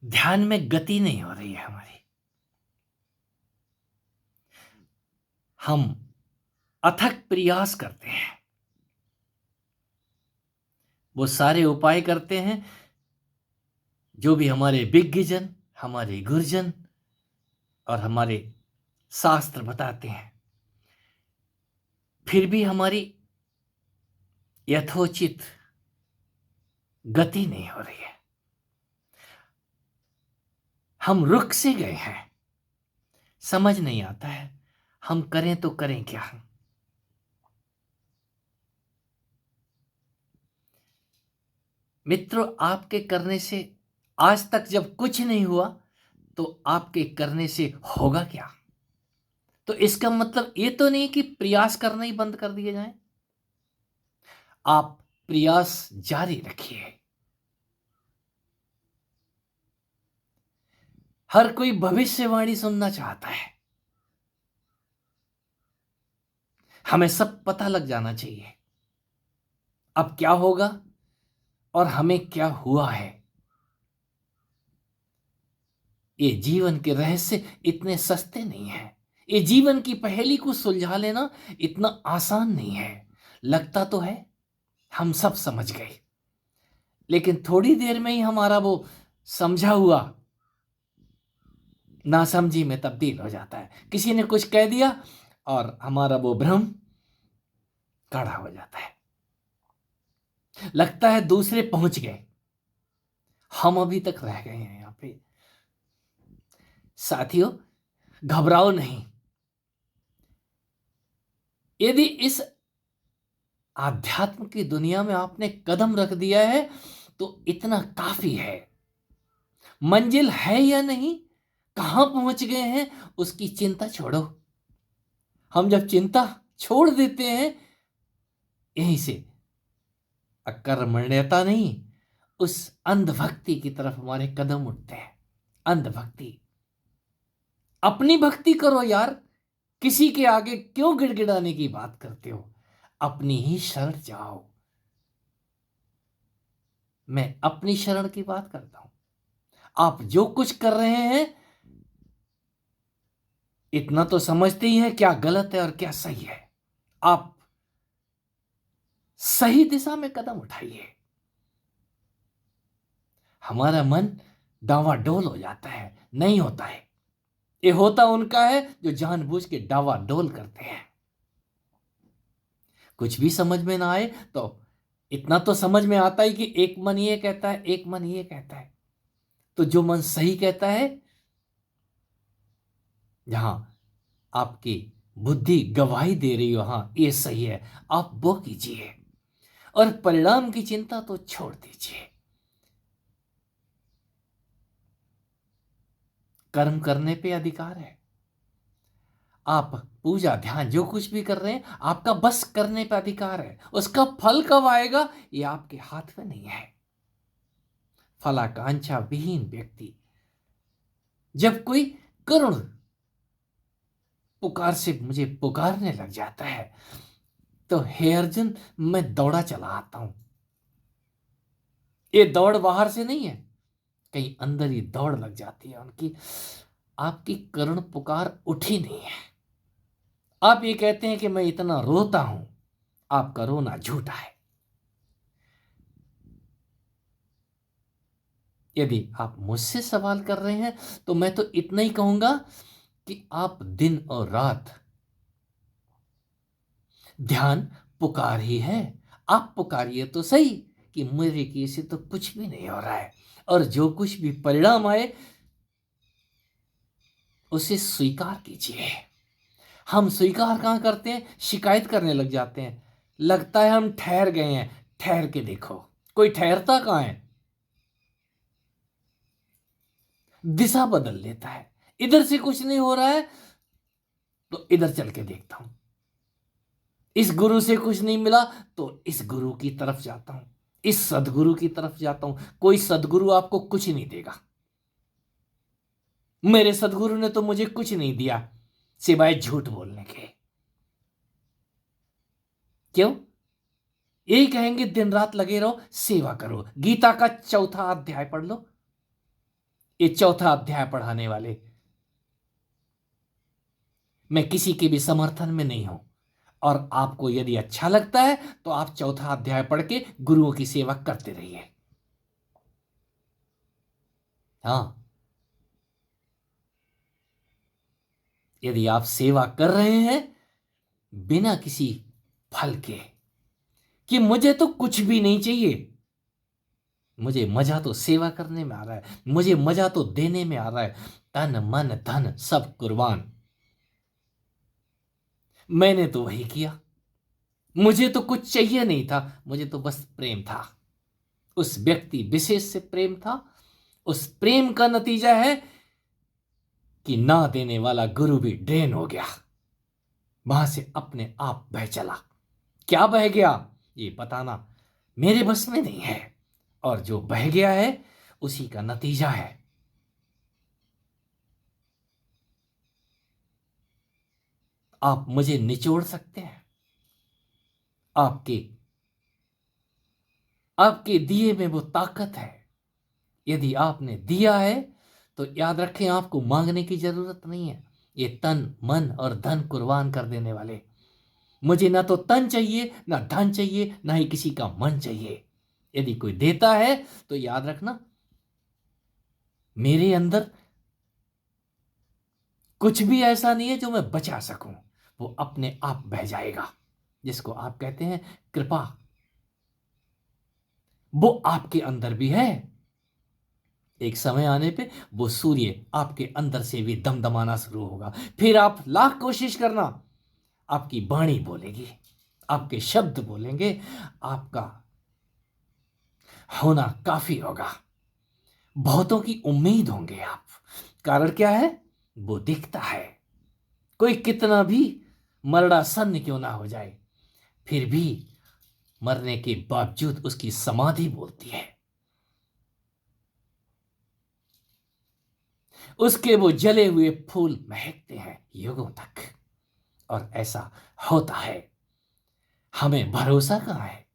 ध्यान में गति नहीं हो रही है हमारी। हम अथक प्रयास करते हैं, वो सारे उपाय करते हैं जो भी हमारे विज्ञजन, हमारे गुरुजन और हमारे शास्त्र बताते हैं, फिर भी हमारी यथोचित गति नहीं हो रही है। हम रुक से गए हैं, समझ नहीं आता है हम करें तो करें क्या। मित्रों, आपके करने से आज तक जब कुछ नहीं हुआ तो आपके करने से होगा क्या? तो इसका मतलब ये तो नहीं कि प्रयास करना ही बंद कर दिए जाए। आप प्रयास जारी रखिए। हर कोई भविष्यवाणी सुनना चाहता है, हमें सब पता लग जाना चाहिए अब क्या होगा और हमें क्या हुआ है। ये जीवन के रहस्य इतने सस्ते नहीं हैं। ये जीवन की पहेली को सुलझा लेना इतना आसान नहीं है। लगता तो है हम सब समझ गए, लेकिन थोड़ी देर में ही हमारा वो समझा हुआ नासमझी में तब्दील हो जाता है। किसी ने कुछ कह दिया और हमारा वो भ्रम गाढ़ा हो जाता है। लगता है दूसरे पहुंच गए, हम अभी तक रह गए हैं यहां पे। साथियों, घबराओ नहीं। यदि इस आध्यात्म की दुनिया में आपने कदम रख दिया है तो इतना काफी है। मंजिल है या नहीं, कहां पहुंच गए हैं, उसकी चिंता छोड़ो। हम जब चिंता छोड़ देते हैं, यहीं से अकर्मण्यता नहीं, उस अंधभक्ति की तरफ हमारे कदम उठते हैं। अंधभक्ति। अपनी भक्ति करो यार, किसी के आगे क्यों गिड़गिड़ाने की बात करते हो? अपनी ही शरण जाओ। मैं अपनी शरण की बात करता हूं। आप जो कुछ कर रहे हैं, इतना तो समझते ही हैं क्या गलत है और क्या सही है। आप सही दिशा में कदम उठाइए। हमारा मन डावाडोल हो जाता है, नहीं होता है। ये होता उनका है जो जानबूझ के डावाडोल करते हैं। कुछ भी समझ में ना आए तो इतना तो समझ में आता है कि एक मन ये कहता है, एक मन ये कहता है। तो जो मन सही कहता है, जहां आपकी बुद्धि गवाही दे रही हो हाँ ये सही है, आप वो कीजिए और परिणाम की चिंता तो छोड़ दीजिए। कर्म करने पे अधिकार है। आप पूजा ध्यान जो कुछ भी कर रहे हैं, आपका बस करने पे अधिकार है। उसका फल कब आएगा ये आपके हाथ में नहीं है। फलाकांक्षा विहीन व्यक्ति जब कोई करुण पुकार से मुझे पुकारने लग जाता है तो हे अर्जुन, मैं दौड़ा चला आता हूं। ये दौड़ बाहर से नहीं है, कहीं अंदर ही दौड़ लग जाती है उनकी। आपकी करुण पुकार उठी नहीं है। आप ये कहते हैं कि मैं इतना रोता हूं, आपका रोना झूठा है। यदि आप मुझसे सवाल कर रहे हैं तो मैं तो इतना ही कहूंगा कि आप दिन और रात ध्यान पुकार ही है। आप पुकारिए तो सही कि मेरे किए से तो कुछ भी नहीं हो रहा है, और जो कुछ भी परिणाम आए उसे स्वीकार कीजिए। हम स्वीकार कहां करते हैं, शिकायत करने लग जाते हैं। लगता है हम ठहर गए हैं। ठहर के देखो, कोई ठहरता कहां है? दिशा बदल लेता है। इधर से कुछ नहीं हो रहा है तो इधर चल के देखता हूं। इस गुरु से कुछ नहीं मिला तो इस गुरु की तरफ जाता हूं, इस सदगुरु की तरफ जाता हूं। कोई सदगुरु आपको कुछ नहीं देगा। मेरे सदगुरु ने तो मुझे कुछ नहीं दिया सिवाय झूठ बोलने के। क्यों? यही कहेंगे दिन रात लगे रहो, सेवा करो, गीता का चौथा अध्याय पढ़ लो। ये चौथा अध्याय पढ़ाने वाले। मैं किसी के भी समर्थन में नहीं हूं, और आपको यदि अच्छा लगता है तो आप चौथा अध्याय पढ़ के गुरुओं की सेवा करते रहिए। हाँ, यदि आप सेवा कर रहे हैं बिना किसी फल के, कि मुझे तो कुछ भी नहीं चाहिए, मुझे मजा तो सेवा करने में आ रहा है, मुझे मजा तो देने में आ रहा है, तन मन धन सब कुर्बान, मैंने तो वही किया। मुझे तो कुछ चाहिए नहीं था, मुझे तो बस प्रेम था, उस व्यक्ति विशेष से प्रेम था। उस प्रेम का नतीजा है कि ना देने वाला गुरु भी ड्रेन हो गया, वहां से अपने आप बह चला। क्या बह गया ये बताना मेरे बस में नहीं है, और जो बह गया है उसी का नतीजा है। आप मुझे निचोड़ सकते हैं, आपके आपके दिए में वो ताकत है। यदि आपने दिया है तो याद रखें, आपको मांगने की जरूरत नहीं है। ये तन मन और धन कुर्बान कर देने वाले, मुझे ना तो तन चाहिए ना धन चाहिए ना ही किसी का मन चाहिए। यदि कोई देता है तो याद रखना, मेरे अंदर कुछ भी ऐसा नहीं है जो मैं बचा सकूं, वो अपने आप बह जाएगा, जिसको आप कहते हैं कृपा, वो आपके अंदर भी है। एक समय आने पे वो सूर्य आपके अंदर से भी दमदमाना शुरू होगा, फिर आप लाख कोशिश करना, आपकी वाणी बोलेगी, आपके शब्द बोलेंगे, आपका होना काफी होगा, बहुतों की उम्मीद होंगे आप। कारण क्या है? वो दिखता है। कोई कितना भी मरड़ा सन्न क्यों ना हो जाए, फिर भी मरने के बावजूद उसकी समाधि बोलती है, उसके वो जले हुए फूल महकते हैं युगों तक। और ऐसा होता है। हमें भरोसा कहाँ है?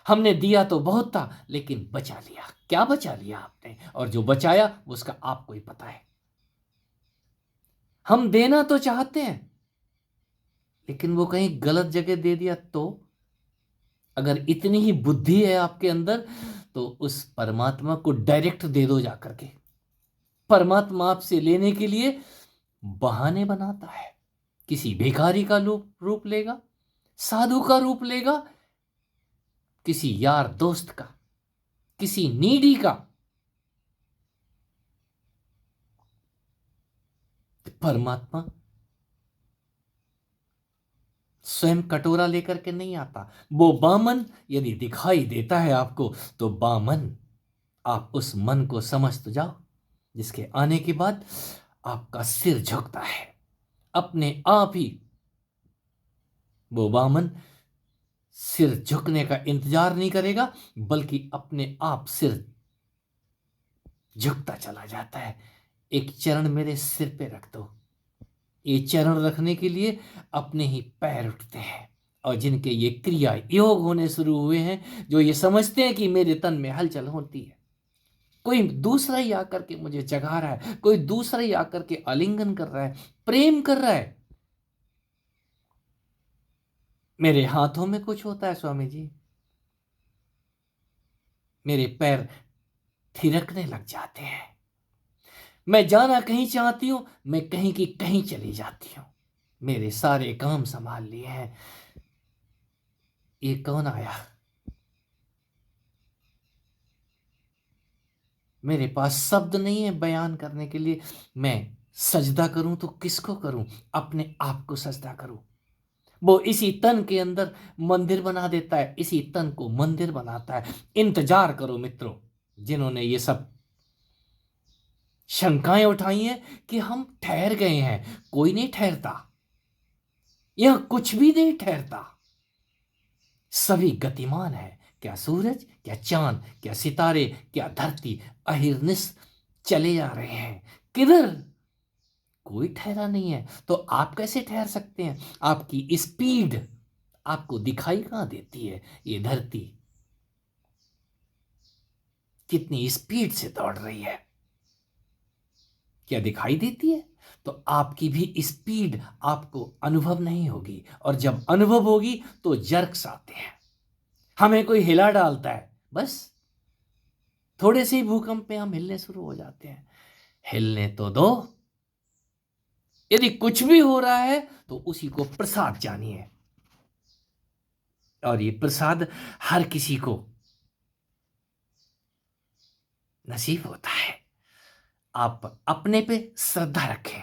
हमने दिया तो बहुत था, लेकिन बचा लिया। क्या बचा लिया आपने? और जो बचाया उसका आपको ही पता है। हम देना तो चाहते हैं, लेकिन वो कहीं गलत जगह दे दिया तो? अगर इतनी ही बुद्धि है आपके अंदर, तो उस परमात्मा को डायरेक्ट दे दो जाकर के। परमात्मा आपसे लेने के लिए बहाने बनाता है। किसी भिखारी का रूप रूप लेगा, साधु का रूप लेगा, किसी यार दोस्त का, किसी नीडी का। परमात्मा स्वयं कटोरा लेकर के नहीं आता। वो बामन यदि दिखाई देता है आपको, तो बामन, आप उस मन को समझ तो जाओ, जिसके आने के बाद आपका सिर झुकता है अपने आप ही। वो बामन सिर झुकने का इंतजार नहीं करेगा, बल्कि अपने आप सिर झुकता चला जाता है। एक चरण मेरे सिर पे रख दो। ये चरण रखने के लिए अपने ही पैर उठते हैं, और जिनके ये क्रिया योग होने शुरू हुए हैं, जो ये समझते हैं कि मेरे तन में हलचल होती है, कोई दूसरा ही आकर के मुझे जगा रहा है, कोई दूसरा ही आकर के आलिंगन कर रहा है, प्रेम कर रहा है। मेरे हाथों में कुछ होता है स्वामी जी, मेरे पैर थिरकने लग जाते हैं। मैं जाना कहीं चाहती हूं, मैं कहीं की कहीं चली जाती हूं। मेरे सारे काम संभाल लिए हैं। ये कौन आया? मेरे पास शब्द नहीं है बयान करने के लिए। मैं सजदा करूं तो किसको करूं? अपने आप को सजदा करूं। वो इसी तन के अंदर मंदिर बना देता है, इसी तन को मंदिर बनाता है। इंतजार करो मित्रों, जिन्होंने ये सब शंकाएं उठाई हैं कि हम ठहर गए हैं। कोई नहीं ठहरता, यह कुछ भी नहीं ठहरता। सभी गतिमान है। क्या सूरज, क्या चांद, क्या सितारे, क्या धरती अहिर्निश चले जा रहे हैं। किधर? कोई ठहरा नहीं है। तो आप कैसे ठहर सकते हैं? आपकी स्पीड आपको दिखाई कहां देती है? ये धरती कितनी स्पीड से दौड़ रही है। क्या दिखाई देती है? तो आपकी भी स्पीड आपको अनुभव नहीं होगी, और जब अनुभव होगी तो जर्क्स आते हैं। हमें कोई हिला डालता है, बस थोड़े से ही भूकंप में हम हिलने शुरू हो जाते हैं। हिलने तो दो। यदि कुछ भी हो रहा है तो उसी को प्रसाद जानिए, और ये प्रसाद हर किसी को नसीब होता है। आप अपने पे श्रद्धा रखें,